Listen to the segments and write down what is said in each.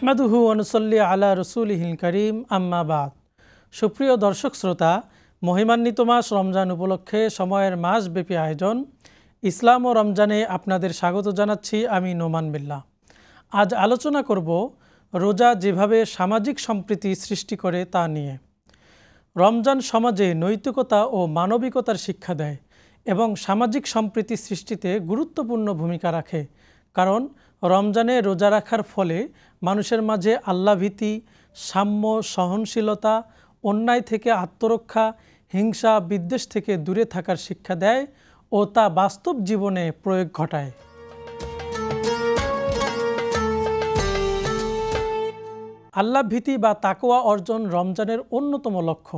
নাহমাদুহু ওয়া নুসাল্লি আলা রাসূলিহিল কারীম আম্মা বাদ। সুপ্রিয় দর্শক শ্রোতা, মহিমান্বিত মাস রমজান উপলক্ষে সময়ের মাসব্যাপী আয়োজন ইসলাম ও রমজানে আপনাদের স্বাগত জানাচ্ছি আমি নোমান বিল্লাহ। আজ আলোচনা করব রোজা যেভাবে সামাজিক সম্প্রীতি সৃষ্টি করে তা নিয়ে। রমজান সমাজে নৈতিকতা ও মানবিকতার শিক্ষা দেয় এবং সামাজিক সম্প্রীতি সৃষ্টিতে গুরুত্বপূর্ণ ভূমিকা রাখে, কারণ রমজানে রোজা রাখার ফলে মানুষের মাঝে আল্লাহভীতি, সাম্য, সহনশীলতা, অন্যায় থেকে আত্মরক্ষা, হিংসা, বিদ্বেষ থেকে দূরে থাকার শিক্ষা দেয় ও তা বাস্তব জীবনে প্রয়োগ ঘটায়। আল্লাহভীতি বা তাকওয়া অর্জন রমজানের অন্যতম লক্ষ্য।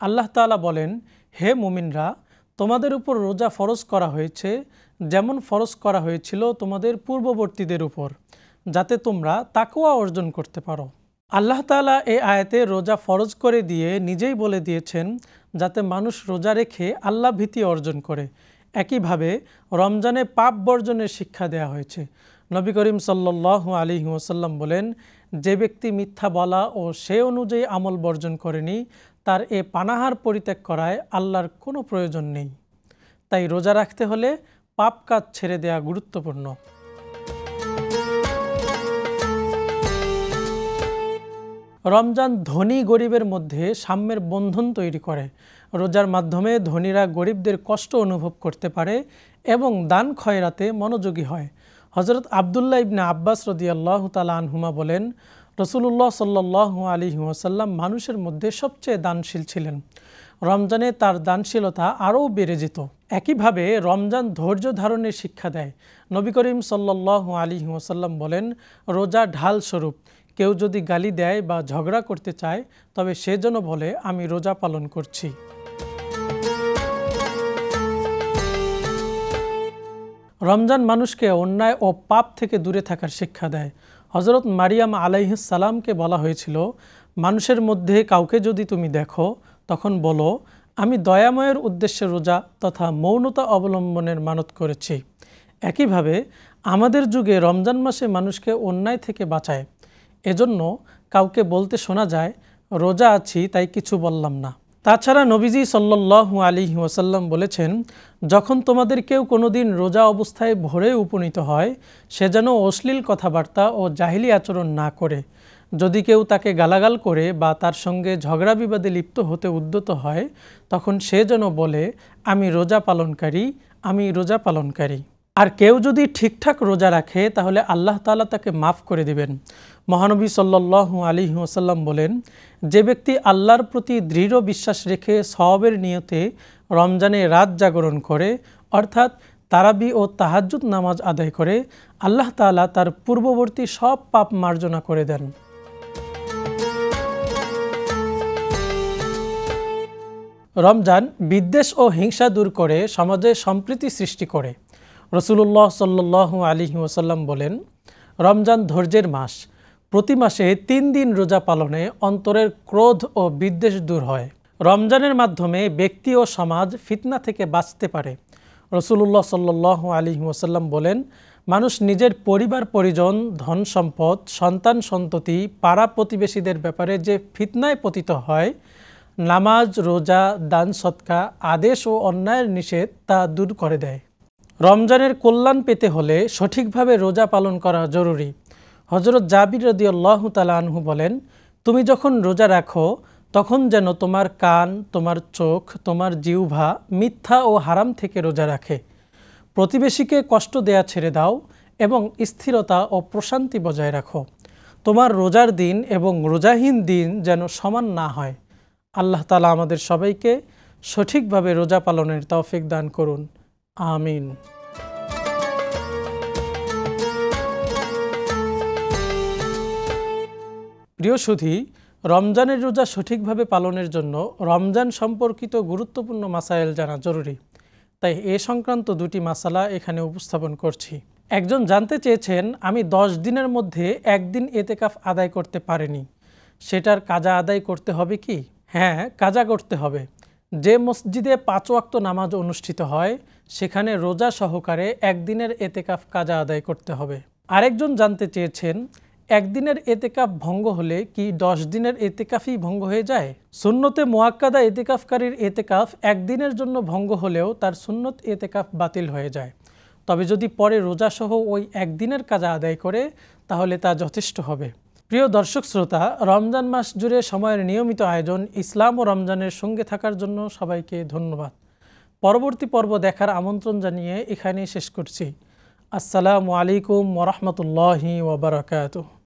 আল্লাহ তাআলা বলেন, হে মুমিনরা, তোমাদের উপর রোজা ফরজ করা হয়েছে যেমন ফরজ করা হয়েছিল তোমাদের পূর্ববর্তীদের উপর, যাতে তোমরা তাকওয়া অর্জন করতে পারো। আল্লাহ তাআলা এই আয়াতে রোজা ফরজ করে দিয়ে নিজেই বলে দিয়েছেন যাতে মানুষ রোজা রেখে আল্লাহভীতি অর্জন করে। একইভাবে রমজানে পাপ বর্জনের শিক্ষা দেওয়া হয়েছে। নবী করিম সাল্লাল্লাহু আলাইহি ওয়াসাল্লাম বলেন, যে ব্যক্তি মিথ্যা বলা ও সে অনুযায়ী আমল বর্জন করেনি, তার এ পানাহার পরিত্যাগ করায় আল্লাহর কোনো প্রয়োজন নেই। তাই রোজা রাখতে হলে পাপ কাজ ছেড়ে দেওয়া গুরুত্বপূর্ণ। রমজান ধনী গরিবের মধ্যে সাম্যের বন্ধন তৈরি করে। রোজার মাধ্যমে ধনীরা গরিবদের কষ্ট অনুভব করতে পারে এবং দান খয়রাতে মনোযোগী হয়। হযরত আবদুল্লাহ ইবনে আব্বাস রাদিয়াল্লাহু তাআলা আনহুমা বলেন, রাসূলুল্লাহ সাল্লাল্লাহু আলাইহি ওয়াসাল্লাম মানুষের মধ্যে সবচেয়ে দানশীল ছিলেন। রমজানে তার দানশীলতা আরও বেড়ে যেত। একইভাবে রমজান ধৈর্য ধারণের শিক্ষা দেয়। নবী করিম সাল্লাল্লাহু আলাইহি ওয়াসাল্লাম বলেন, রোজা ঢাল স্বরূপ। কেউ যদি গালি দেয় বা ঝগড়া করতে চায়, তবে সে যেন বলে, আমি রোজা পালন করছি। রমজান মানুষকে অন্যায় ও পাপ থেকে দূরে থাকার শিক্ষা দেয়। হযরত মারিয়াম আলাইহিস সালামকে বলা হয়েছিল, মানুষের মধ্যে কাউকে যদি তুমি দেখো, তখন বলো, আমি দয়াময়ের উদ্দেশ্যে রোজা তথা মৌনতা অবলম্বনের মানত করেছি। একইভাবে আমাদের যুগে রমজান মাসে মানুষকে অন্যায় থেকে বাঁচায়। এজন্য কাউকে বলতে শোনা যায়, রোজা আছি তাই কিছু বললাম না। তাছাড়া নবীজি সাল্লাল্লাহু আলাইহি ওয়াসাল্লাম বলেছেন, যখন তোমাদের কেউ কোনোদিন রোজা অবস্থায় ভোরে উপনীত হয়, সে যেন অশ্লীল কথাবার্তা ও জাহিলি আচরণ না করে। যদি কেউ তাকে গালাগাল করে বা তার সঙ্গে ঝগড়া বিবাদে লিপ্ত হতে উদ্যত হয়, তখন সে যেন বলে, আমি রোজা পালনকারী, আমি রোজা পালনকারী। আর কেউ যদি ঠিকঠাক রোজা রাখে, তাহলে আল্লাহ তাআলা তাকে মাফ করে দিবেন। মহানবী সাল্লাল্লাহু আলাইহি ওয়াসাল্লাম বলেন, যে ব্যক্তি আল্লাহর প্রতি দৃঢ় বিশ্বাস রেখে সওয়াবের নিয়তে রমজানে রাত জাগরণ করে, অর্থাৎ তারাবি ও তাহাজ্জুদ নামাজ আদায় করে, আল্লাহ তাআলা তার পূর্ববর্তী সব পাপ মার্জনা করে দেন। রমজান বিদ্বেষ ও হিংসা দূর করে সমাজে সম্প্রীতি সৃষ্টি করে। রাসূলুল্লাহ সাল্লাল্লাহু আলাইহি ওয়াসাল্লাম বলেন, রমজান ধৈর্যের মাস। প্রতি মাসে 3 দিন রোজা পালনে অন্তরের ক্রোধ ও বিদ্বেষ দূর হয়। রমজানের মাধ্যমে ব্যক্তি ও সমাজ ফিতনা থেকে বাঁচতে পারে। রাসূলুল্লাহ সাল্লাল্লাহু আলাইহি ওয়াসাল্লাম বলেন, মানুষ নিজের পরিবার পরিজন, ধন সম্পদ, সন্তান সন্ততি, পাড়া প্রতিবেশীদের ব্যাপারে যে ফিতনায় পতিত হয়, নামাজ, রোজা, দান সদকা, আদেশ ও অন্যায়ের নিষেধ তা দূর করে দেয়। রমজানের কল্যাণ পেতে হলে সঠিকভাবে রোজা পালন করা জরুরি। হযরত জাবির রাদিয়াল্লাহু তাআলা আনহু বলেন, তুমি যখন রোজা রাখো, তখন যেন তোমার কান, তোমার চোখ, তোমার জিহ্বা মিথ্যা ও হারাম থেকে রোজা রাখে। প্রতিবেশীকে কষ্ট দেয়া ছেড়ে দাও এবং স্থিরতা ও প্রশান্তি বজায় রাখো। তোমার রোজার দিন এবং রোজাহীন দিন যেন সমান না হয়। আল্লাহ তাআলা আমাদের সবাইকে সঠিকভাবে রোজা পালনের তৌফিক দান করুন। আমিন। প্রিয় সুধী, রমজানের রোজা সঠিকভাবে পালনের জন্য রমজান সম্পর্কিত গুরুত্বপূর্ণ মাসাইল জানা জরুরি। তাই এ সংক্রান্ত 2টি মাসালা এখানে উপস্থাপন করছি। একজন জানতে চেয়েছেন, আমি 10 দিনের মধ্যে একদিন এতেকাফ আদায় করতে পারিনি, সেটার কাজা আদায় করতে হবে কি? হ্যাঁ, কাজা করতে হবে। যে মসজিদে 5 ওয়াক্ত নামাজ অনুষ্ঠিত হয়, সেখানে রোজা সহকারে একদিনের এতেকাফ কাজা আদায় করতে হবে। আরেকজন জানতে চেয়েছেন, একদিনের এতেকাফ ভঙ্গ হলে কি 10 দিনের এতেকাফই ভঙ্গ হয়ে যায়? সুন্নতে মুআক্কাদা এতেকাফকারীর এতেকাফ একদিনের জন্য ভঙ্গ হলেও তার সুন্নত এতেকাফ বাতিল হয়ে যায়। তবে যদি পরে রোজাসহ ওই একদিনের কাজা আদায় করে তাহলে তা যথেষ্ট হবে। প্রিয় দর্শক শ্রোতা, রমজান মাস জুড়ে সময়ের নিয়মিত আয়োজন ইসলাম ও রমজানের সঙ্গে থাকার জন্য সবাইকে ধন্যবাদ। পরবর্তী পর্ব দেখার আমন্ত্রণ জানিয়ে এখানেই শেষ করছি। আসসালামু আলাইকুম ওয়া রাহমাতুল্লাহি ওয়া বারাকাতুহু।